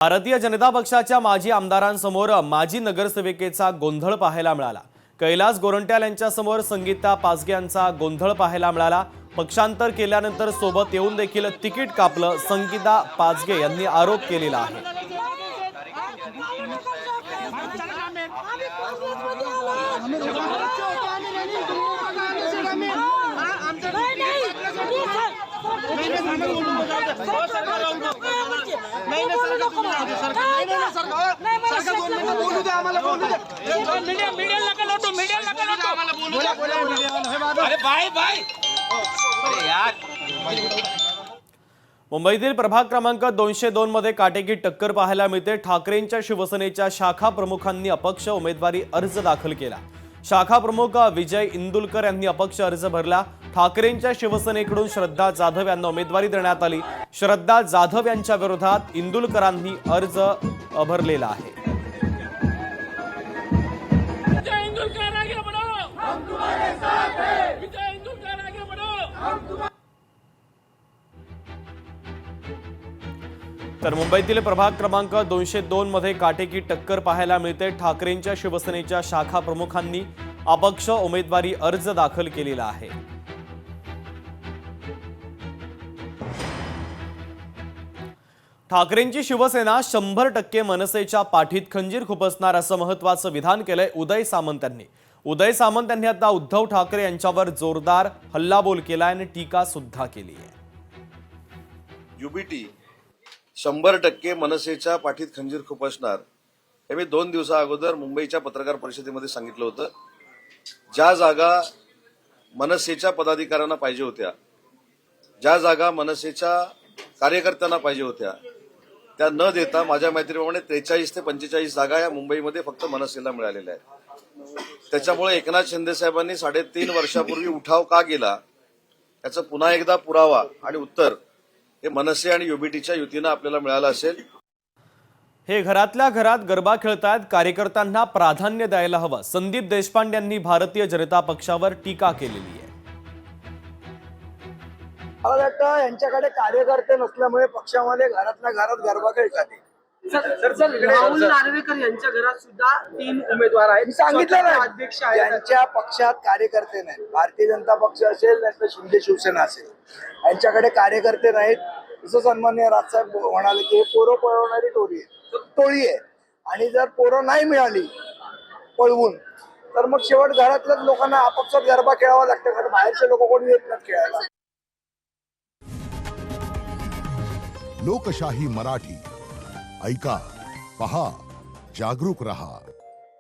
भारतीय जनता पक्षाच्या माजी आमदारांसमोर माजी नगरसेविकेचा गोंधळ पाहायला मिळाला। कैलास गोरंट्याल यांच्यासमोर संगीता पाचगे यांचा गोंधळ पाहायला मिळाला। पक्षांतर केल्यानंतर सोबत येऊन देखील तिकीट कापलं, संगीता पाचगे यांनी आरोप केलेला आहे। मुंबईतील प्रभाग क्रमांक 202 मध्ये काटेकी टक्कर पाहायला मिळते। ठाकरेंच्या शिवसेनेच्या शाखा प्रमुखांनी अपक्ष उमेदवारी अर्ज दाखल केला। शाखा प्रमुख विजय इंदुलकर यांनी अपक्ष अर्ज भरला। ठाकरेंच्या शिवसेनेकडून श्रद्धा जाधव यांना उमेदवारी देण्यात आली। श्रद्धा जाधव यांच्या विरोधात इंदुलकरांनी अर्ज भरलेला आहे। तर मुंबईतील प्रभाग क्रमांक 202 मध्ये काटेकी टक्कर पाहायला मिळते। ठाकरेंच्या शिवसेनेच्या शाखा प्रमुखांनी अपक्ष उमेदवारी अर्ज दाखल केलेला आहे। ठाकरेंची शिवसेना 100% मनसेच्या पाठीत खंजीर खुपसणार असं महत्त्वाचं विधान केलंय उदय सामंत यांनी। उदय सामंत यांनी आता उद्धव ठाकरे यांच्यावर जोरदार हल्लाबोल केलाय आणि टीका सुद्धा केली आहे। युबीटी 100% मनसेच्या पाठीत खंजीर खुपसणार हे मी 2 दिवसा अगोदर मुंबईच्या पत्रकार परिषदेमध्ये सांगितलं होतं। ज्या जागा मनसेच्या पदाधिकाऱ्यांना पाहिजे होत्या, ज्या जागा मनसेच्या कार्यकर्त्यांना पाहिजे होत्या, त्या न देता माझ्या माहितीप्रमाणे 43 ते 45 जागा या मुंबईमध्ये फक्त मनसेला मिळालेल्या आहेत। त्याच्यामुळे एकनाथ शिंदे साहेबांनी 3.5 वर्षापूर्वी उठाव का केला याचा पुन्हा एकदा पुरावा आणि उत्तर हे मनसे आणि युबीटीच्या युतीनं आपल्याला मिळालं असेल। हे घरातल्या घरात गरबा खेळतायत, कार्यकर्त्यांना प्राधान्य द्यायला हवं। संदीप देशपांडे यांनी भारतीय जनता पक्षावर टीका केलेली आहे। मला वाटतं यांच्याकडे कार्यकर्ते नसल्यामुळे पक्षामध्ये घरातल्या घरात गरबा खेळतात। राहुल नार्वेकर यांच्या घरात सुद्धा 3 उमेदवार आहेत। सांगितलं ना, अध्यक्ष आहेत, यांच्या पक्षात कार्यकर्ते नाहीत। भारतीय जनता पक्ष असेल नाही तर शिंदे शिवसेना असेल, यांच्याकडे कार्यकर्ते नाहीत। जसं सन्माननीय राजसाहेब म्हणाले की पोरं पळवणारी टोळी आहे आणि जर पोरं नाही मिळाली पळवून तर मग शेवट घरातल्याच लोकांना आपापसात गरबा खेळावा लागतं, कारण बाहेरचे लोक कोणी येत नाहीत खेळायला। लोकशाही मराठी ऐका, पहा, जागरूक रहा।